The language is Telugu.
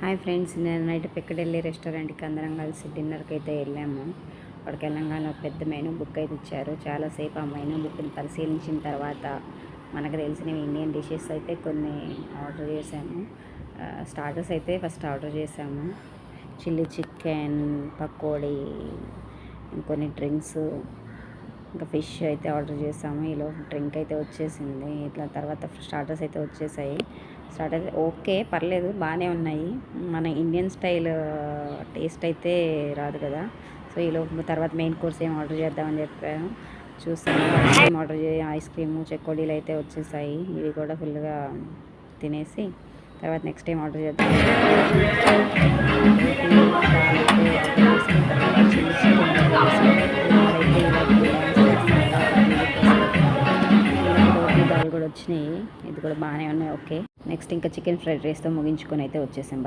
హాయ్ ఫ్రెండ్స్, నేను నైట్ పిక్కడెళ్ళి రెస్టారెంట్కి అందరం కలిసి డిన్నర్కి అయితే వెళ్ళాము. అక్కడికి వెళ్ళంగానే ఒక పెద్ద మెనూ బుక్ అయితే ఇచ్చారు. చాలాసేపు ఆ మెనూ బుక్ని పరిశీలించిన తర్వాత మనకు తెలిసిన ఇండియన్ డిషెస్ అయితే కొన్ని ఆర్డర్ చేసాము. స్టార్టర్స్ అయితే ఫస్ట్ ఆర్డర్ చేసాము. చిల్లీ చికెన్, పకోడీ, ఇంకొన్ని డ్రింక్స్, ఇంకా ఫిష్ అయితే ఆర్డర్ చేసాము. ఈలోపు డ్రింక్ అయితే వచ్చేసింది. ఇట్లా తర్వాత స్టార్టర్స్ అయితే వచ్చేసాయి. స్టార్టర్స్ ఓకే, పర్లేదు, బాగానే ఉన్నాయి. మన ఇండియన్ స్టైల్ టేస్ట్ అయితే రాదు కదా. సో ఈలోపు తర్వాత మెయిన్ కోర్స్ ఏం ఆర్డర్ చేద్దామని చెప్పాను. చూస్తాను ice cream order ice cream, చెకోడీలు అయితే వచ్చేసాయి. ఇవి కూడా ఫుల్గా తినేసి తర్వాత నెక్స్ట్ టైం ఆర్డర్ చేద్దాం. కూడా వచ్చినాయి. ఇది కూడా బాగానే ఉన్నాయి. ఓకే, నెక్స్ట్ ఇంకా చికెన్ ఫ్రైడ్ రైస్తో ముగించుకొని అయితే వచ్చేసాం.